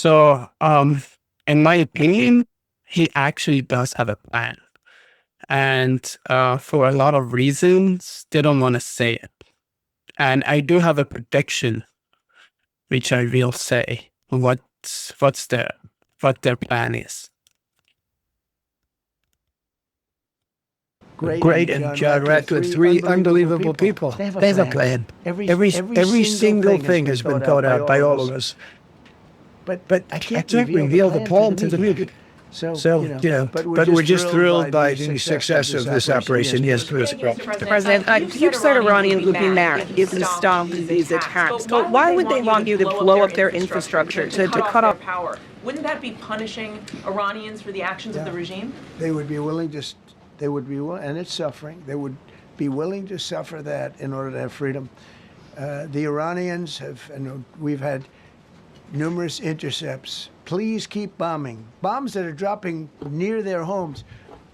So, in my opinion, he actually does have a plan. And for a lot of reasons, they don't want to say it. And I do have a prediction, which I will say what's what their plan is. Great and John Ratcliffe, three unbelievable people. They have a plan. Every single thing has been thought out by all of us. But I can't reveal the plan to the media. But we're just thrilled by the success of this operation. Yes, please. Mr. President, you've said Iranians would be mad if we stopped these attacks. But why would they want you to blow up their infrastructure, to cut off power? Wouldn't that be punishing Iranians for the actions of the regime? They would be willing to, and it's suffering. They would be willing to suffer that in order to have freedom. The Iranians have, and we've had numerous intercepts. Please keep bombing. Bombs that are dropping near their homes.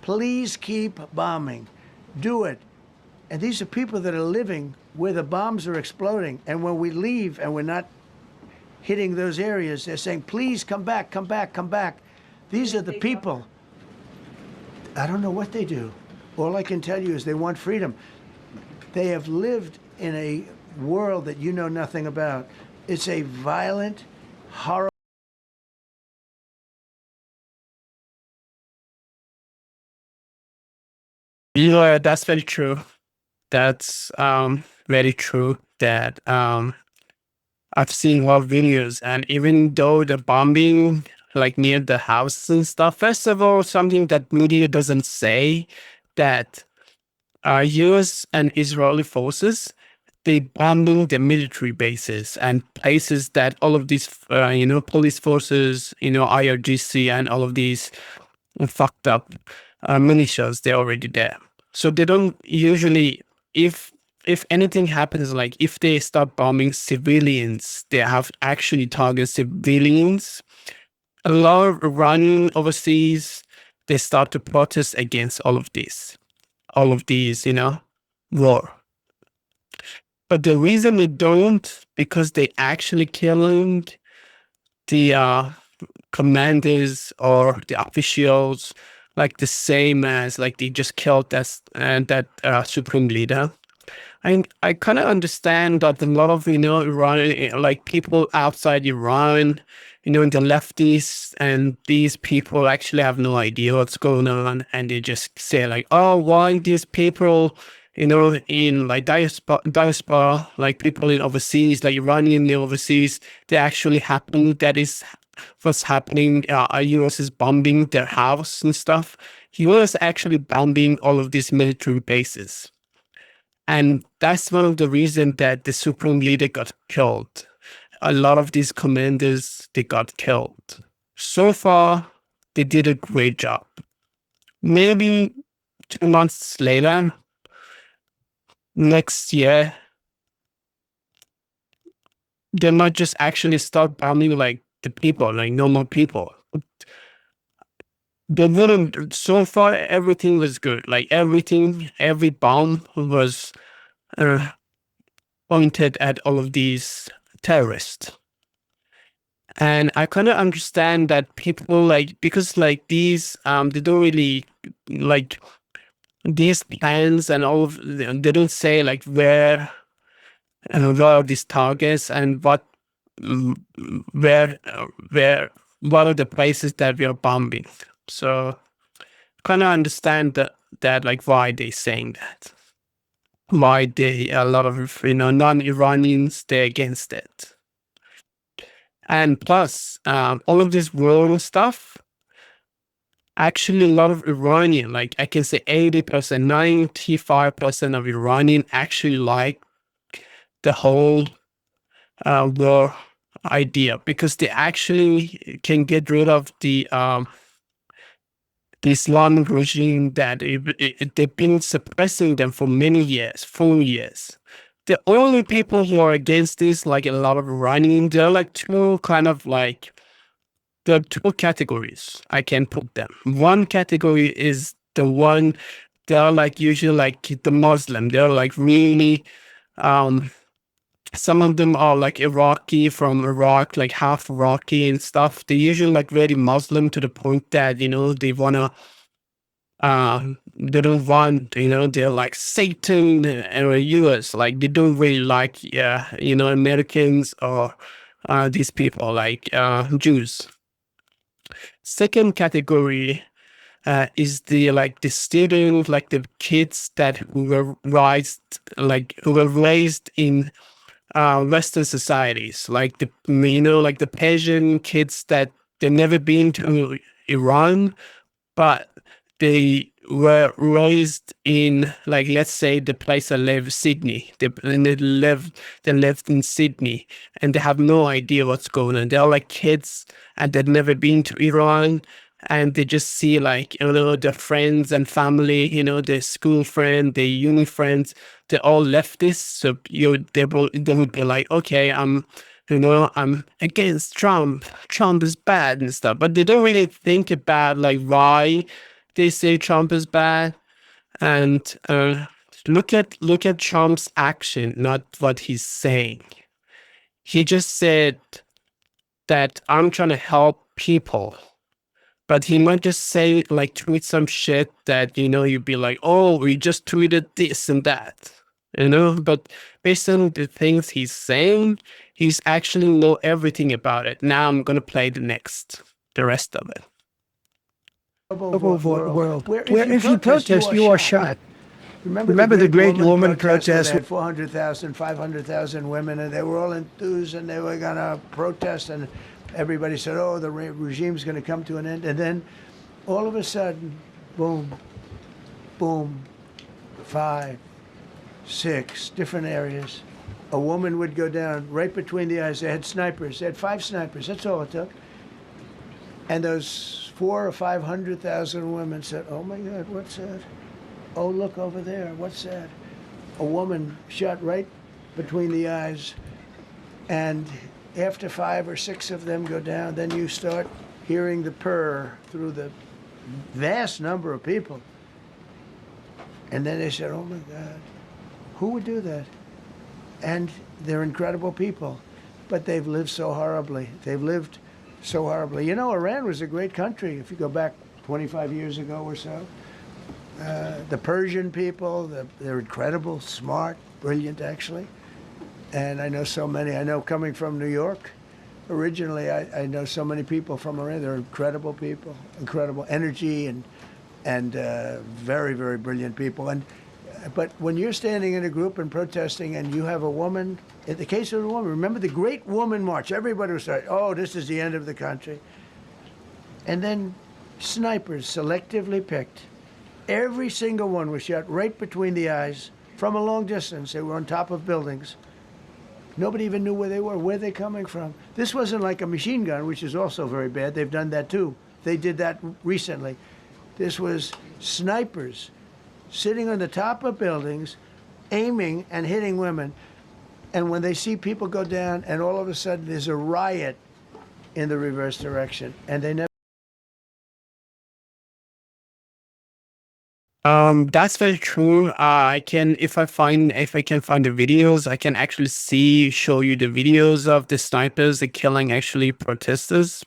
Please keep bombing. Do it. And these are people that are living where the bombs are exploding. And when we leave and we're not hitting those areas, they're saying, please come back, come back, come back. These are the people. I don't know what they do. All I can tell you is they want freedom. They have lived in a world that you know nothing about. It's a violent, horrible. Yeah, that's very true. That's very true that I've seen a lot of videos, and even though the bombing like near the house and stuff, first of all, something that media doesn't say that US and Israeli forces, they bombing the military bases and places that all of these police forces, IRGC and all of these fucked up militias, they're already there. So they don't usually, if anything happens, like if they start bombing civilians, they have actually targeted civilians. A lot of Iranian overseas, they start to protest against all of these, war. But the reason they don't, because they actually killing the commanders or the officials, like the same as like they just killed that supreme leader. I kind of understand that a lot of Iran, like people outside Iran, the leftists and these people actually have no idea what's going on, and they just say like, oh, why these people, in like diaspora, like people in overseas, like Iranian overseas, they actually happen. That is what's happening. US is bombing their house and stuff. US actually bombing all of these military bases. And that's one of the reasons that the supreme leader got killed. A lot of these commanders, they got killed. So far, they did a great job. Maybe 2 months later, next year, they might just actually start bombing like the people, like normal people. They wouldn't. So far, everything was good. Like every bomb was pointed at all of these terrorists. And I kind of understand that people because like these, they don't really like these plans and all of, they don't say like where are these targets and what are the places that we are bombing. So kind of understand that like why they saying that, why a lot of non-Iranians, they're against it. And plus all of this war stuff, actually a lot of Iranian, like I can say 80%, 95% of Iranian actually like the whole war idea, because they actually can get rid of the Islamic regime that they've been suppressing them for many years, 4 years. The only people who are against this, like a lot of Iranian, there are like two categories I can put them. One category is the one, they're like usually like the Muslim. They're like really some of them are like Iraqi from Iraq, like half Iraqi and stuff. They're usually like very Muslim to the point that, they wanna they don't want, they're like Satan or US. Like they don't really like Americans or these people like Jews. Second category is the student, like the kids that who were raised in Western societies, like the Persian kids that they've never been to Iran, but they were raised in, like, let's say the place I live, Sydney. They lived in Sydney, and they have no idea what's going on. They're like kids, and they've never been to Iran, and they just see like their friends and family, their school friend, their uni friends, they're all leftists. So they would be like, okay, I'm against Trump. Trump is bad and stuff, but they don't really think about like why they say Trump is bad. And look at Trump's action, not what he's saying. He just said that I'm trying to help people. But he might just say, like, tweet some shit that, you'd be like, oh, we just tweeted this and that, But based on the things he's saying, he's actually know everything about it. Now I'm going to play the rest of it. World where if you protest, you are shot. Remember the great woman protest? They had 400,000, 500,000 women, and they were all enthused, and they were going to protest, and everybody said, oh, the regime's going to come to an end. And then all of a sudden, boom, boom, 5, 6 different areas. A woman would go down right between the eyes. They had snipers. They had 5 snipers. That's all it took. And those 400,000 or 500,000 women said, oh, my God, what's that? Oh, look over there. What's that? A woman shot right between the eyes. And after 5 or 6 of them go down, then you start hearing the purr through the vast number of people. And then they said, oh, my God, who would do that? And they're incredible people, but they've lived so horribly. They've lived so horribly. Iran was a great country if you go back 25 years ago or so. The Persian people, they're incredible, smart, brilliant, actually. And I know so many. I know coming from New York, originally, I know so many people from Iran. They're incredible people, incredible energy, and very, very brilliant people. But when you're standing in a group and protesting, and you have a woman, in the case of a woman, remember the Great Woman March. Everybody was saying, oh, this is the end of the country. And then snipers selectively picked. Every single one was shot right between the eyes from a long distance. They were on top of buildings. Nobody even knew where they were, where they're coming from. This wasn't like a machine gun, which is also very bad. They've done that too. They did that recently. This was snipers sitting on the top of buildings, aiming and hitting women. And when they see people go down, and all of a sudden there's a riot in the reverse direction, and they never. That's very true. If I can find the videos, I can actually show you the videos of the snipers that killing actually protesters.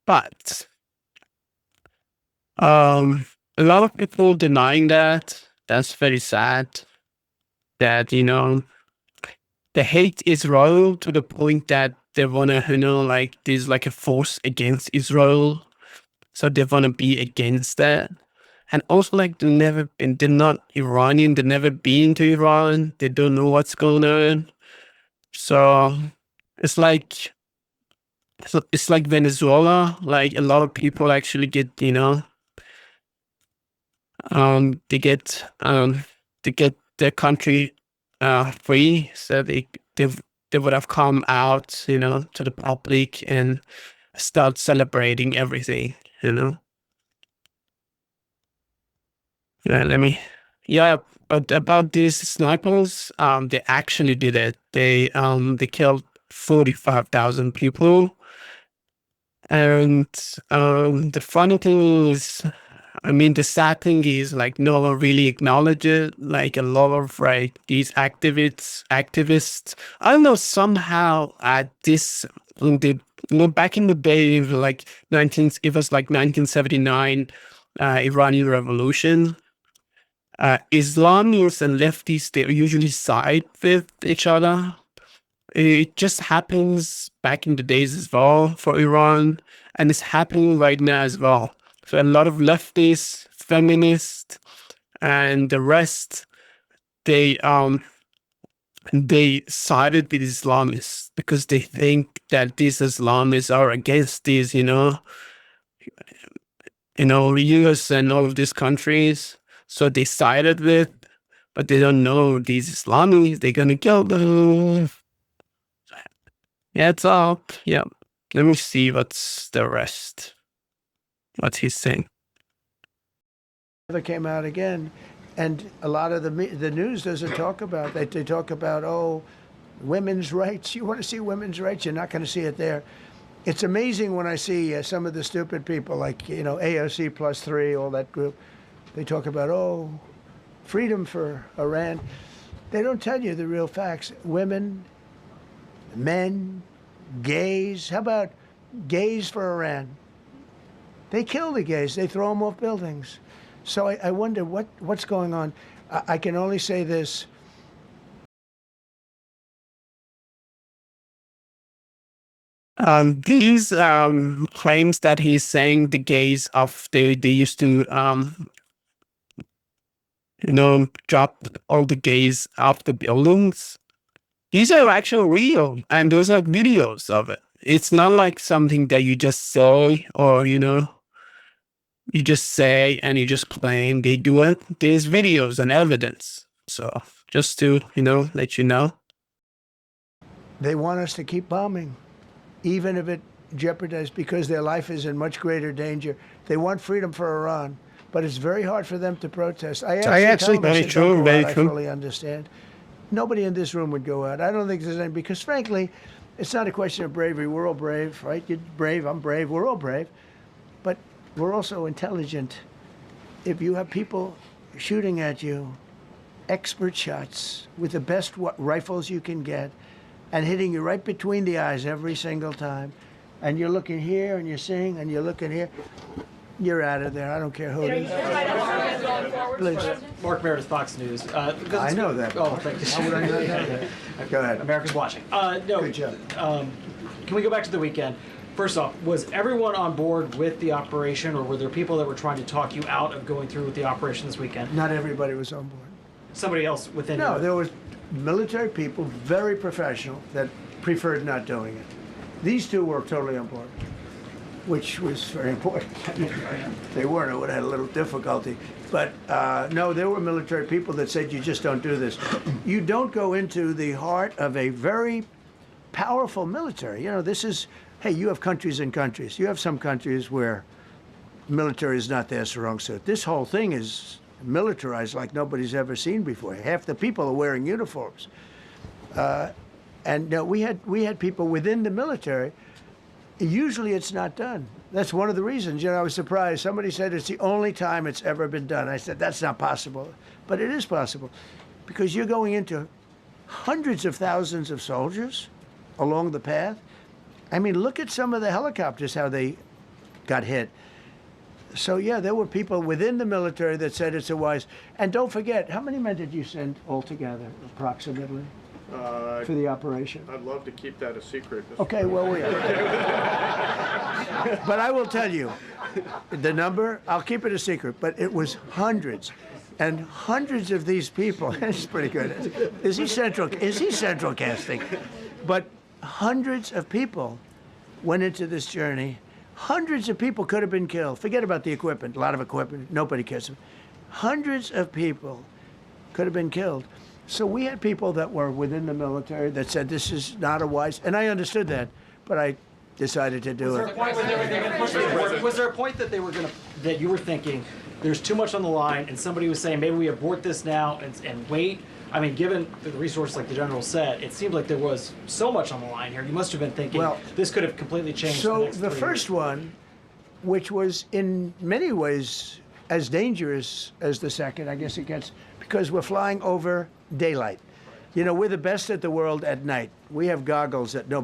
But a lot of people denying that. That's very sad. That they hate Israel to the point that they wanna like there's like a force against Israel, so they wanna be against that. And also, like, they're not Iranian, they've never been to Iran, they don't know what's going on. So it's like Venezuela. Like, a lot of people actually get, they get their country free, so they would have come out, to the public and start celebrating everything, Yeah, but about these snipers, they actually did it. They killed 45,000 people. And the funny thing is, I mean, the sad thing is, like, no one really acknowledges, like, a lot of, like, these activists. I don't know, somehow at this, back in the day, like, it was like 1979, Iranian Revolution. Islamists and leftists, they usually side with each other. It just happens back in the days as well for Iran, and it's happening right now as well. So a lot of leftists, feminists, and the rest, they sided with Islamists because they think that these Islamists are against these, US and all of these countries. So they sided with, but they don't know these Islamists, they're gonna kill them. Yeah, it's up. Yeah. Let me see what's the rest. What he's saying. Came out again, and a lot of the news doesn't talk about that. They talk about, women's rights. You want to see women's rights? You're not going to see it there. It's amazing when I see some of the stupid people like AOC +3, all that group. They talk about freedom for Iran. They don't tell you the real facts. Women, men, gays. How about gays for Iran? They kill the gays. They throw them off buildings. So I wonder what's going on. I can only say this. These claims that he's saying the gays they used to drop all the gays off the buildings. These are actually real, and those are videos of it. It's not like something that you just say or you just say and you just claim they do it. There's videos and evidence. So just to let you know. They want us to keep bombing, even if it jeopardizes, because their life is in much greater danger. They want freedom for Iran, but it's very hard for them to protest. I actually very true. I fully understand. Nobody in this room would go out. I don't think there's any, because frankly, it's not a question of bravery. We're all brave, right? You're brave, I'm brave, we're all brave. But we're also intelligent. If you have people shooting at you, expert shots with the best rifles you can get, and hitting you right between the eyes every single time, and you're looking here and you're seeing and you're looking here, you're out of there. I don't care who it is. Please. Mark Meredith, Fox News. I know that. Oh, thank you. How would I know that? Go ahead. America's watching. No, Good job. Can we go back to the weekend? First off, was everyone on board with the operation, or were there people that were trying to talk you out of going through with the operation this weekend? Not everybody was on board. Somebody else within No, you? there was military people, very professional, that preferred not doing it. These two were totally on board, which was very important. They weren't, it would have had a little difficulty. But no, there were military people that said, you just don't do this. You don't go into the heart of a very powerful military. This is, hey, you have countries and countries. You have some countries where military is not their strong suit. This whole thing is militarized like nobody's ever seen before. Half the people are wearing uniforms. And we had people within the military. Usually it's not done. That's one of the reasons. I was surprised. Somebody said it's the only time it's ever been done. I said, that's not possible. But it is possible, because you're going into hundreds of thousands of soldiers along the path. I mean, look at some of the helicopters, how they got hit. So, yeah, there were people within the military that said it's a wise. And don't forget, how many men did you send altogether, approximately, for the operation? I'd love to keep that a secret. Okay, well, but I will tell you, the number, I'll keep it a secret, but it was hundreds. And hundreds of these people, it's pretty good. Is he central casting? But hundreds of people went into this journey. Hundreds of people could have been killed. Forget about the equipment, a lot of equipment, nobody cares. Hundreds of people could have been killed. So we had people that were within the military that said this is not a wise, and I understood that, but I decided to do it. Was there a point that that you were thinking there's too much on the line, and somebody was saying maybe we abort this now and wait? I mean, given the resource, like the general said, it seemed like there was so much on the line here. You must have been thinking, this could have completely changed. So the next 3 the first years. one, which was in many ways as dangerous as the second, I guess it gets, because we're flying over daylight. You know, we're the best at the world at night. We have goggles that nobody